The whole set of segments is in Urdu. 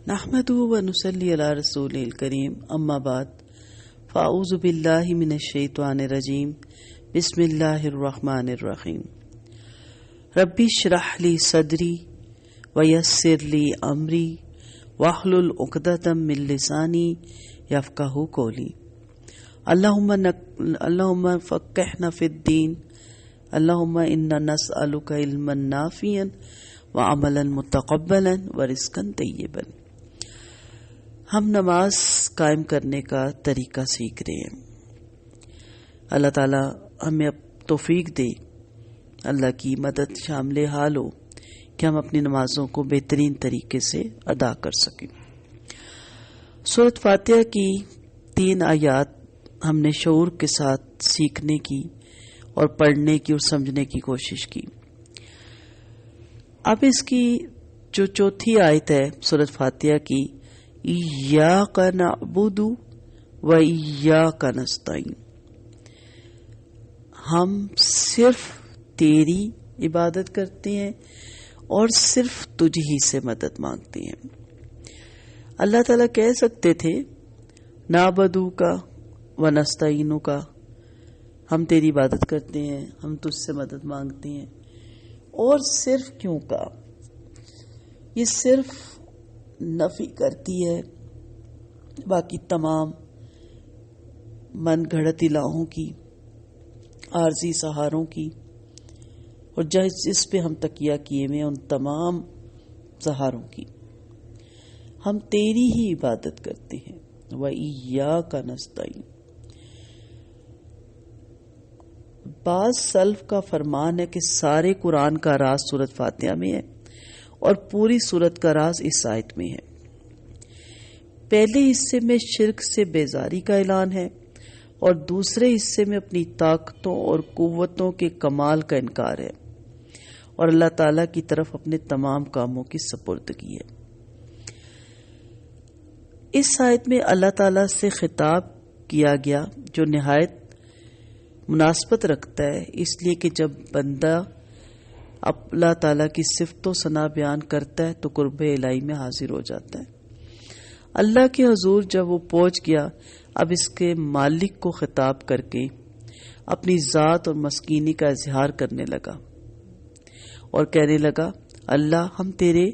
نحمده ونصلي على رسوله الكريم اما بعد فاعوذ بالله من الشیطان الرجیم بسم اللہ الرحمن الرحیم ربی اشرح لی صدری ویسر لی امری واحلل عقدۃ من لسانی یفقہوا قولی اللہم فقہنا فی الدین اللہم انا نسألک علما نافعا وعملا متقبلا ورزقا طیبا۔ ہم نماز قائم کرنے کا طریقہ سیکھ رہے ہیں۔ اللہ تعالی ہمیں اب توفیق دے، اللہ کی مدد شامل حال ہو کہ ہم اپنی نمازوں کو بہترین طریقے سے ادا کر سکیں۔ سورۃ فاتحہ کی 3 آیات ہم نے شعور کے ساتھ سیکھنے کی اور پڑھنے کی اور سمجھنے کی کوشش کی۔ اب اس کی جو چوتھی آیت ہے سورۃ فاتحہ کی، ایاک نعبد و ایاک نستعین، ہم صرف تیری عبادت کرتے ہیں اور صرف تجھ ہی سے مدد مانگتے ہیں۔ اللہ تعالیٰ کہہ سکتے تھے نعبدو کا و نستعینو کا، ہم تیری عبادت کرتے ہیں، ہم تجھ سے مدد مانگتے ہیں، اور صرف کیوں کا؟ یہ صرف نفی کرتی ہے باقی تمام من گھڑت الہوں کی، عارضی سہاروں کی، اور جس پہ ہم تکیہ کیے ہوئے ان تمام سہاروں کی۔ ہم تیری ہی عبادت کرتے ہیں۔ وَإِيَّاكَ نَسْتَعِينُ۔ بعض سلف کا فرمان ہے کہ سارے قرآن کا راز سورۃ فاتحہ میں ہے اور پوری سورت کا راز اس آیت میں ہے۔ پہلے حصے میں شرک سے بیزاری کا اعلان ہے اور دوسرے حصے میں اپنی طاقتوں اور قوتوں کے کمال کا انکار ہے اور اللہ تعالیٰ کی طرف اپنے تمام کاموں کی سپردگی ہے۔ اس آیت میں اللہ تعالیٰ سے خطاب کیا گیا جو نہایت مناسبت رکھتا ہے، اس لیے کہ جب بندہ اللہ تعالیٰ کی صفت و ثنا بیان کرتا ہے تو قرب الہی میں حاضر ہو جاتا ہے۔ اللہ کے حضور جب وہ پہنچ گیا، اب اس کے مالک کو خطاب کر کے اپنی ذات اور مسکینی کا اظہار کرنے لگا اور کہنے لگا اللہ ہم تیرے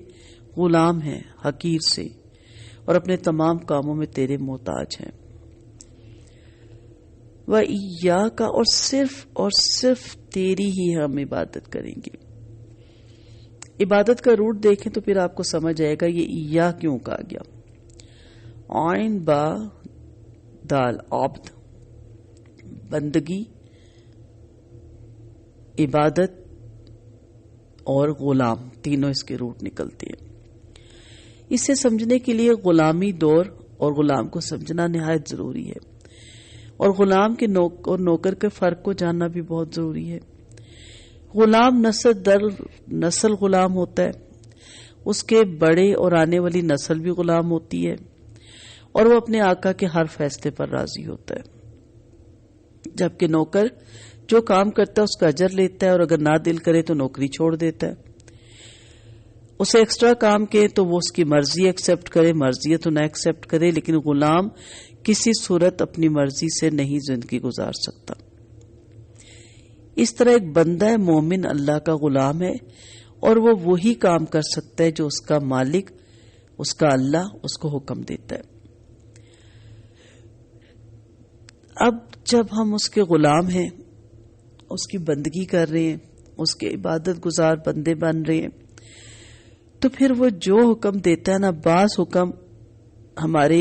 غلام ہیں حقیر سے اور اپنے تمام کاموں میں تیرے محتاج ہیں۔ وَإِيَّاكَ، اور صرف تیری ہی ہم عبادت کریں گے۔ عبادت کا روٹ دیکھیں تو پھر آپ کو سمجھ آئے گا یہ ایا کیوں کہا گیا۔ عین با دال عبد، بندگی، عبادت اور غلام، تینوں اس کے روٹ نکلتے ہیں۔ اسے سمجھنے کے لیے غلامی دور اور غلام کو سمجھنا نہایت ضروری ہے، اور غلام کے اور نوکر کے فرق کو جاننا بھی بہت ضروری ہے۔ غلام نسل در نسل غلام ہوتا ہے، اس کے بڑے اور آنے والی نسل بھی غلام ہوتی ہے، اور وہ اپنے آقا کے ہر فیصلے پر راضی ہوتا ہے، جبکہ نوکر جو کام کرتا ہے اس کا اجر لیتا ہے، اور اگر نہ دل کرے تو نوکری چھوڑ دیتا ہے۔ اسے ایکسٹرا کام کے تو وہ اس کی مرضی ایکسپٹ کرے، مرضی ہے تو نہ ایکسپٹ کرے، لیکن غلام کسی صورت اپنی مرضی سے نہیں زندگی گزار سکتا۔ اس طرح ایک بندہ مومن اللہ کا غلام ہے، اور وہ وہی کام کر سکتا ہے جو اس کا مالک، اس کا اللہ اس کو حکم دیتا ہے۔ اب جب ہم اس کے غلام ہیں، اس کی بندگی کر رہے ہیں، اس کے عبادت گزار بندے بن رہے ہیں، تو پھر وہ جو حکم دیتا ہے نا، بعض حکم ہمارے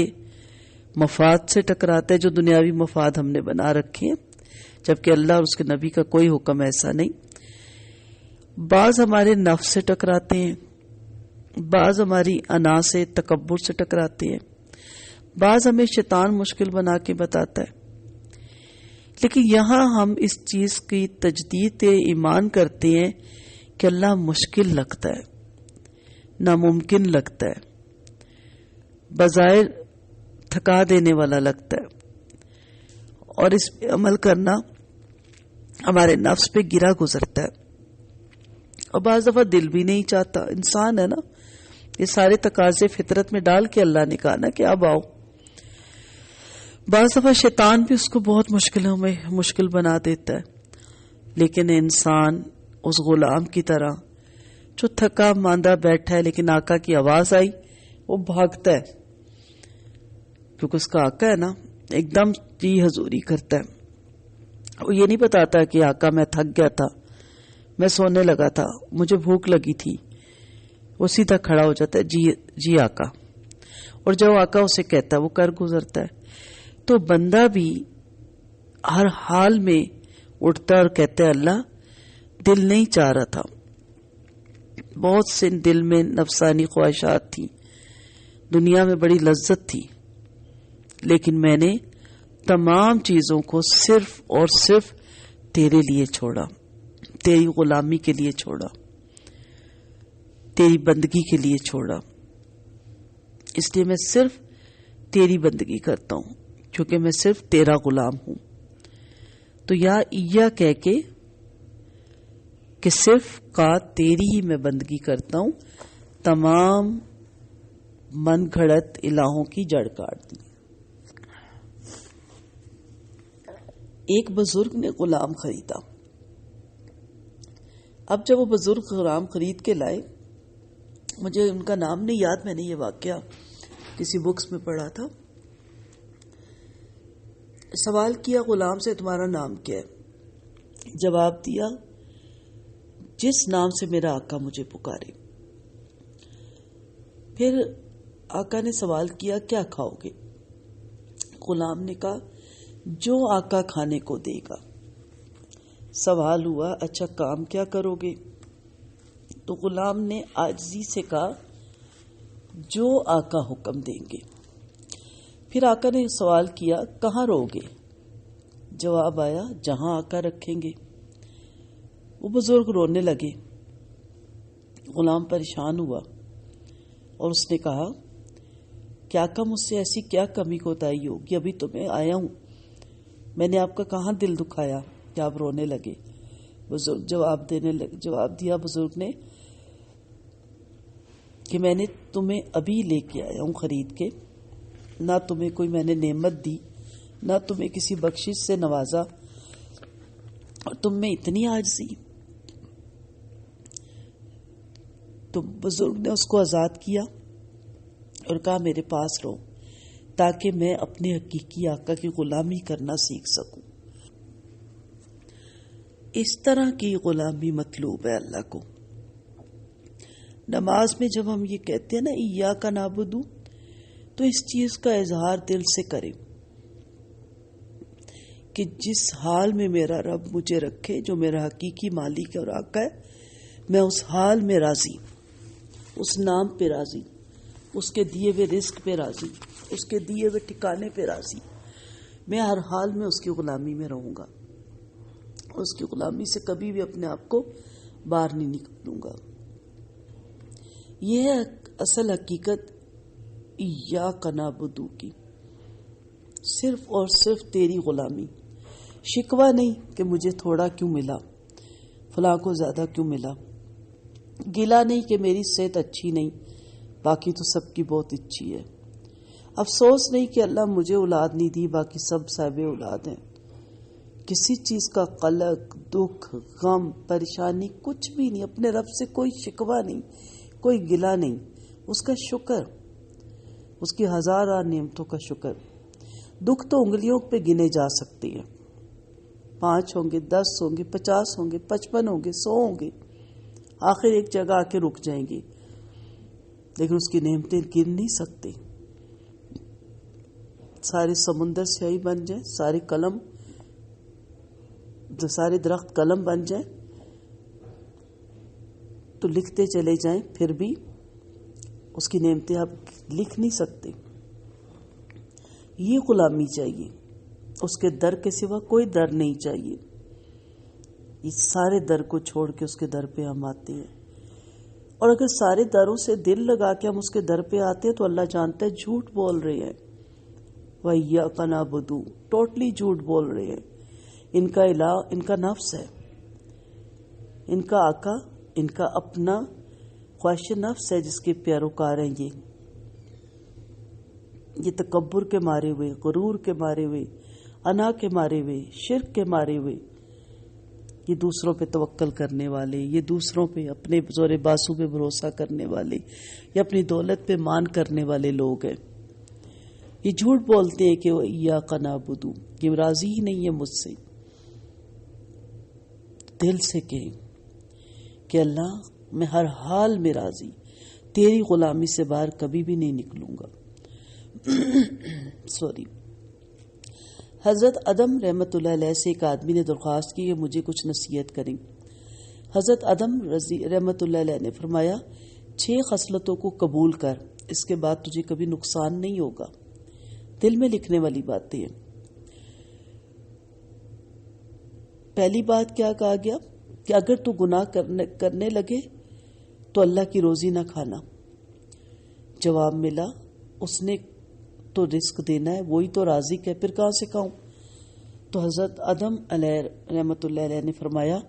مفاد سے ٹکراتا ہے جو دنیاوی مفاد ہم نے بنا رکھے ہیں، جبکہ اللہ اور اس کے نبی کا کوئی حکم ایسا نہیں۔ بعض ہمارے نفس سے ٹکراتے ہیں، بعض ہماری انا سے، تکبر سے ٹکراتے ہیں، بعض ہمیں شیطان مشکل بنا کے بتاتا ہے۔ لیکن یہاں ہم اس چیز کی تجدید ایمان کرتے ہیں کہ اللہ مشکل لگتا ہے، ناممکن لگتا ہے، بظاہر تھکا دینے والا لگتا ہے، اور اس پہ عمل کرنا ہمارے نفس پہ گرا گزرتا ہے، اور بعض دفعہ دل بھی نہیں چاہتا، انسان ہے نا، یہ سارے تقاضے فطرت میں ڈال کے اللہ نے کہا نا کہ اب آؤ. بعض دفعہ شیطان بھی اس کو بہت مشکل بنا دیتا ہے، لیکن انسان اس غلام کی طرح جو تھکا ماندہ بیٹھا ہے لیکن آقا کی آواز آئی وہ بھاگتا ہے، کیونکہ اس کا آقا ہے نا، ایک دم جی حضوری کرتا ہے. وہ یہ نہیں بتاتا کہ آقا میں تھک گیا تھا، میں سونے لگا تھا، مجھے بھوک لگی تھی. وہ سیدھا کھڑا ہو جاتا ہے، جی آقا، اور جو آقا اسے کہتا ہے وہ کر گزرتا ہے. تو بندہ بھی ہر حال میں اٹھتا اور کہتا ہے اللہ دل نہیں چاہ رہا تھا، بہت سے دل میں نفسانی خواہشات تھی، دنیا میں بڑی لذت تھی، لیکن میں نے تمام چیزوں کو صرف اور صرف تیرے لیے چھوڑا، تیری غلامی کے لیے چھوڑا، تیری بندگی کے لیے چھوڑا. اس لیے میں صرف تیری بندگی کرتا ہوں کیونکہ میں صرف تیرا غلام ہوں. تو یا کہہ کے کہ صرف کا تیری ہی میں بندگی کرتا ہوں، تمام من گھڑت الہوں کی جڑ کاٹ دی. ایک بزرگ نے غلام خریدا. اب جب وہ بزرگ غلام خرید کے لائے، مجھے ان کا نام نہیں یاد، میں نے یہ واقعہ کسی بکس میں پڑھا تھا. سوال کیا غلام سے تمہارا نام کیا ہے؟ جواب دیا جس نام سے میرا آقا مجھے پکارے. پھر آقا نے سوال کیا کیا کھاؤ گے؟ غلام نے کہا جو آقا کھانے کو دے گا. سوال ہوا اچھا کام کیا کرو گے؟ تو غلام نے عاجزی سے کہا جو آقا حکم دیں گے. پھر آقا نے سوال کیا کہاں رہو گے؟ جواب آیا جہاں آقا رکھیں گے. وہ بزرگ رونے لگے. غلام پریشان ہوا اور اس نے کہا کہ آقا مجھ سے ایسی کیا کمی کوتاہی ہوگی، ابھی تو میں آیا ہوں، میں نے آپ کا کہاں دل دکھایا کہ آپ رونے لگے؟ بزرگ جواب دیا بزرگ نے کہ میں نے تمہیں ابھی لے کے آیا ہوں خرید کے، نہ تمہیں کوئی میں نے نعمت دی، نہ تمہیں کسی بخشش سے نوازا، اور تم میں اتنی عاجزی. تو بزرگ نے اس کو آزاد کیا اور کہا میرے پاس رہو تاکہ میں اپنے حقیقی آقا کی غلامی کرنا سیکھ سکوں. اس طرح کی غلامی مطلوب ہے اللہ کو. نماز میں جب ہم یہ کہتے ہیں نا ایاک نعبد، تو اس چیز کا اظہار دل سے کریں کہ جس حال میں میرا رب مجھے رکھے، جو میرا حقیقی مالک اور آقا ہے، میں اس حال میں راضی، اس نام پہ راضی، اس کے دیے ہوئے رزق پہ راضی، اس کے دیے ہوئے ٹھکانے پہ راضی. میں ہر حال میں اس کی غلامی میں رہوں گا، اس کی غلامی سے کبھی بھی اپنے آپ کو باہر نہیں نکلوں گا. یہ ہے اصل حقیقت ایاک نعبد کی، صرف اور صرف تیری غلامی. شکوہ نہیں کہ مجھے تھوڑا کیوں ملا، فلاں کو زیادہ کیوں ملا. گلہ نہیں کہ میری صحت اچھی نہیں، باقی تو سب کی بہت اچھی ہے. افسوس نہیں کہ اللہ مجھے اولاد نہیں دی، باقی سب صاحب اولاد ہیں. کسی چیز کا قلق، دکھ، غم، پریشانی کچھ بھی نہیں. اپنے رب سے کوئی شکوہ نہیں، کوئی گلہ نہیں. اس کا شکر، اس کی ہزارہ نعمتوں کا شکر. دکھ تو انگلیوں پہ گنے جا سکتے ہیں، 5 ہوں گے، 10 ہوں گے، 50 ہوں گے، 55 ہوں گے، 100 ہوں گے، آخر ایک جگہ آ کے رک جائیں گے. لیکن اس کی نعمتیں گن نہیں سکتے. سارے سمندر سیاہی بن جائیں، سارے درخت قلم بن جائیں تو لکھتے چلے جائیں، پھر بھی اس کی نعمتیں آپ لکھ نہیں سکتے. یہ غلامی چاہیے، اس کے در کے سوا کوئی در نہیں چاہیے. اس سارے در کو چھوڑ کے اس کے در پہ ہم آتے ہیں، اور اگر سارے دروں سے دل لگا کے ہم اس کے در پہ آتے ہیں تو اللہ جانتا ہے جھوٹ بول رہے ہیں. وَإِيَّاكَ نَعْبُدُ، ٹوٹلی جھوٹ بول رہے ہیں. ان کا الہ ان کا نفس ہے، ان کا آقا ان کا اپنا خواہش نفس ہے جس کے پیروکار ہیں یہ تکبر کے مارے ہوئے، غرور کے مارے ہوئے، انا کے مارے ہوئے، شرک کے مارے ہوئے، یہ دوسروں پہ توکل کرنے والے، یہ دوسروں پہ اپنے زور بازو پہ بھروسہ کرنے والے، یہ اپنی دولت پہ مان کرنے والے لوگ ہیں۔ یہ جھوٹ بولتے ہیں کہ وہ ایاک نعبد، یہ راضی ہی نہیں ہے مجھ سے۔ دل سے کہیں کہ اللہ میں ہر حال میں راضی، تیری غلامی سے باہر کبھی بھی نہیں نکلوں گا۔ حضرت ادم رحمۃ اللہ علیہ سے ایک آدمی نے درخواست کی کہ مجھے کچھ نصیحت کریں۔ حضرت ادم رحمۃ اللہ علیہ نے فرمایا 6 خصلتوں کو قبول کر، اس کے بعد تجھے کبھی نقصان نہیں ہوگا۔ دل میں لکھنے والی باتیں ہیں۔ پہلی بات کیا کہا گیا کہ اگر تو گناہ کرنے لگے تو اللہ کی روزی نہ کھانا۔ جواب ملا اس نے تو رزق دینا ہے، وہی تو رازق ہے، پھر کہاں سے کھاؤں؟ تو حضرت ادم علیہ رحمۃ اللہ علیہ نے فرمایا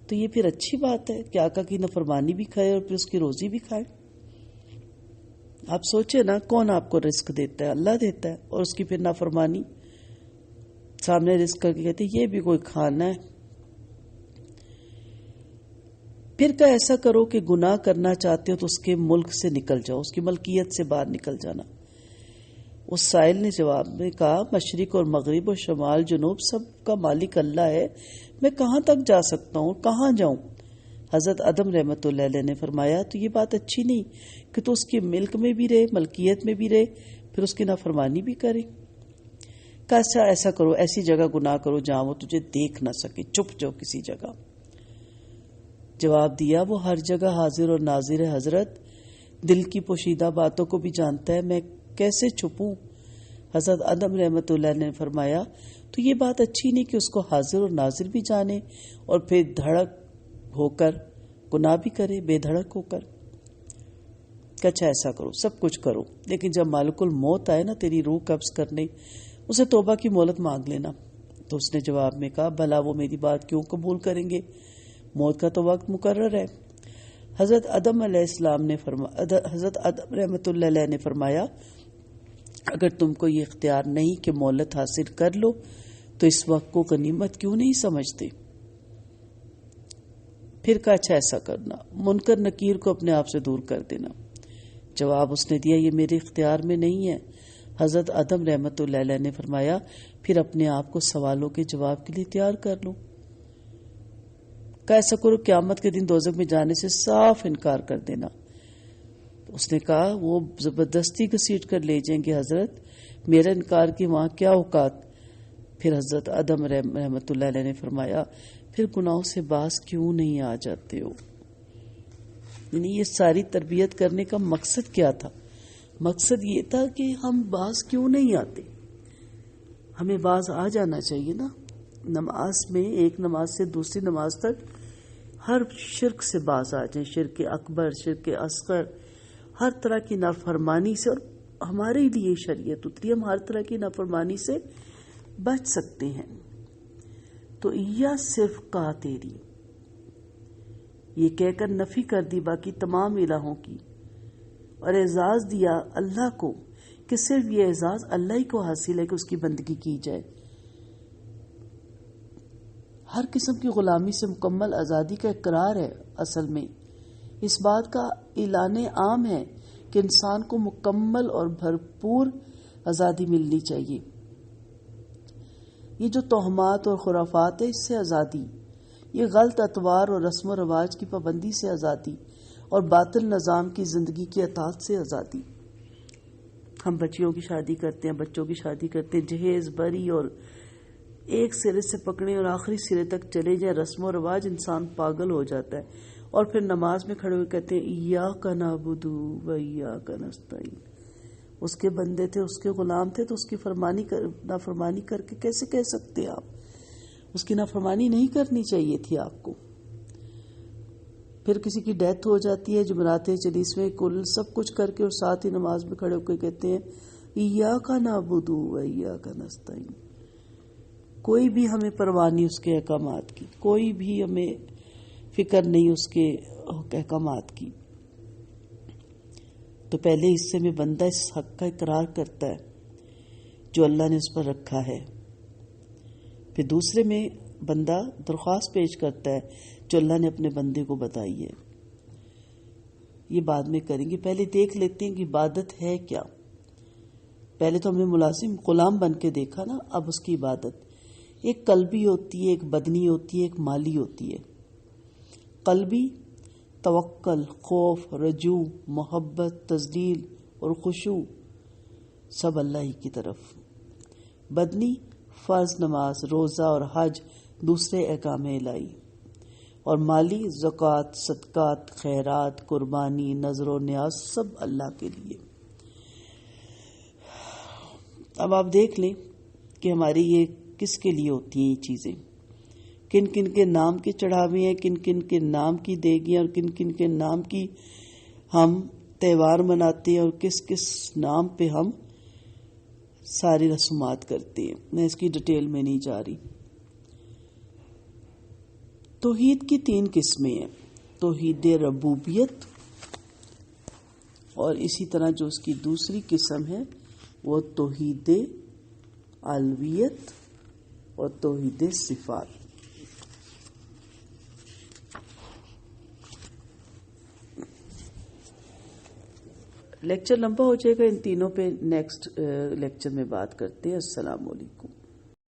تو یہ پھر اچھی بات ہے کہ آقا کی نافرمانی بھی کھائے اور پھر اس کی روزی بھی کھائے۔ آپ سوچے نا، کون آپ کو رزق دیتا ہے؟ اللہ دیتا ہے، اور اس کی پھر نافرمانی سامنے رزق کر کے کہتے یہ بھی کوئی کھانا ہے۔ پھر کا ایسا کرو کہ گناہ کرنا چاہتے ہو تو اس کے ملک سے نکل جاؤ، اس کی ملکیت سے باہر نکل جانا۔ اس سائل نے جواب میں کہا مشرق اور مغرب اور شمال جنوب سب کا مالک اللہ ہے، میں کہاں تک جا سکتا ہوں، کہاں جاؤں؟ حضرت ادم رحمۃ اللہ علیہ نے فرمایا تو یہ بات اچھی نہیں کہ تو اس کے ملک میں بھی رہے، ملکیت میں بھی رہے، پھر اس کی نافرمانی بھی کرے۔ کیسا ایسا کرو، ایسی جگہ گناہ کرو جہاں وہ تجھے دیکھ نہ سکے، چھپ جاؤ کسی جگہ۔ جواب دیا وہ ہر جگہ حاضر اور ناظر ہے حضرت، دل کی پوشیدہ باتوں کو بھی جانتا ہے، میں کیسے چھپوں؟ حضرت ادم رحمۃ اللہ نے فرمایا تو یہ بات اچھی نہیں کہ اس کو حاضر اور ناظر بھی جانے اور پھر دھڑک ہو کر گناہ بھی کرے، بے دھڑک ہو کر۔ اچھا ایسا کرو، سب کچھ کرو، لیکن جب مالک الموت آئے نا تیری روح قبض کرنے، اسے توبہ کی مہلت مانگ لینا۔ تو اس نے جواب میں کہا بھلا وہ میری بات کیوں قبول کریں گے، موت کا تو وقت مقرر ہے۔ حضرت ادم رحمۃ اللہ علیہ نے فرمایا اگر تم کو یہ اختیار نہیں کہ مہلت حاصل کر لو تو اس وقت کو غنیمت کیوں نہیں سمجھتے؟ پھر کا اچھا ایسا کرنا، منکر نکیر کو اپنے آپ سے دور کر دینا۔ جواب اس نے دیا یہ میرے اختیار میں نہیں ہے۔ حضرت ادم رحمۃ اللہ علیہ نے فرمایا پھر اپنے آپ کو سوالوں کے جواب کے لیے تیار کر لو۔ کہ ایسا کرو قیامت کے دن دوزخ میں جانے سے صاف انکار کر دینا۔ اس نے کہا وہ زبردستی گھسیٹ کر لے جائیں گے حضرت، میرا انکار کی وہاں کیا اوقات؟ پھر حضرت ادم رحمۃ اللہ علیہ نے فرمایا پھر گناہوں سے باز کیوں نہیں آ جاتے ہو؟ یعنی یہ ساری تربیت کرنے کا مقصد کیا تھا؟ مقصد یہ تھا کہ ہم باز کیوں نہیں آتے؟ ہمیں باز آ جانا چاہیے نا۔ نماز میں ایک نماز سے دوسری نماز تک ہر شرک سے باز آ جائیں، شرک اکبر، شرک اصغر، ہر طرح کی نافرمانی سے، اور ہمارے لیے شریعت اتری، ہم ہر طرح کی نافرمانی سے بچ سکتے ہیں۔ تو یا صرف کہا تیری، یہ کہہ کر نفی کر دی باقی تمام الہوں کی، اور اعزاز دیا اللہ کو کہ صرف یہ اعزاز اللہ ہی کو حاصل ہے کہ اس کی بندگی کی جائے۔ ہر قسم کی غلامی سے مکمل آزادی کا اقرار ہے۔ اصل میں اس بات کا اعلان عام ہے کہ انسان کو مکمل اور بھرپور آزادی ملنی چاہیے۔ یہ جو توہمات اور خرافات ہے اس سے آزادی، یہ غلط اطوار اور رسم و رواج کی پابندی سے آزادی، اور باطل نظام کی زندگی کی اطاعت سے آزادی۔ ہم بچیوں کی شادی کرتے ہیں، بچوں کی شادی کرتے ہیں، جہیز بری اور ایک سرے سے پکڑے اور آخری سرے تک چلے جائیں رسم و رواج، انسان پاگل ہو جاتا ہے۔ اور پھر نماز میں کھڑے ہوئے کہتے ہیں ایاک نعبد و ایاک نستعین، اس کے بندے تھے، اس کے غلام تھے، تو اس کی نافرمانی کر کے کیسے کہہ سکتے آپ؟ اس کی نافرمانی نہیں کرنی چاہیے تھی آپ کو۔ پھر کسی کی ڈیتھ ہو جاتی ہے، جمعرات چلیسویں کل سب کچھ کر کے، اور ساتھ ہی نماز میں کھڑے ہو کے کہتے ہیں ایاک نعبد و ایاک نستعین۔ کوئی بھی ہمیں پرواہ نہیں اس کے احکامات کی، کوئی بھی ہمیں فکر نہیں اس کے احکامات کی۔ تو پہلے حصے میں بندہ اس حق کا اقرار کرتا ہے جو اللہ نے اس پر رکھا ہے، پھر دوسرے میں بندہ درخواست پیش کرتا ہے جو اللہ نے اپنے بندے کو بتائی ہے. یہ بعد میں کریں گے، پہلے دیکھ لیتے ہیں کہ عبادت ہے کیا. پہلے تو ہم نے ملازم غلام بن کے دیکھا نا، اب اس کی عبادت ایک قلبی ہوتی ہے، ایک بدنی ہوتی ہے، ایک مالی ہوتی ہے. قلبی توکل، خوف، رجوع، محبت، تذلیل اور خشوع سب اللہ ہی کی طرف. بدنی فرض نماز، روزہ اور حج دوسرے احکام الہی. اور مالی زکوٰۃ، صدقات، خیرات، قربانی، نذر و نیاز سب اللہ کے لیے. اب آپ دیکھ لیں کہ ہماری یہ کس کے لیے ہوتی ہیں یہ چیزیں، کن کن کے نام کی چڑھاوے ہیں، کن کن کے نام کی دیگیاں اور کن کن کے نام کی ہم تہوار مناتے ہیں اور کس کس نام پہ ہم ساری رسومات کرتے ہیں. میں اس کی ڈیٹیل میں نہیں جا رہی. توحید کی 3 قسمیں ہیں، توحید ربوبیت، اور اسی طرح جو اس کی دوسری قسم ہے وہ توحید الوہیت اور توحید صفات. لیکچر لمبا ہو جائے گا، ان تینوں پہ نیکسٹ لیکچر میں بات کرتے ہیں. السلام علیکم.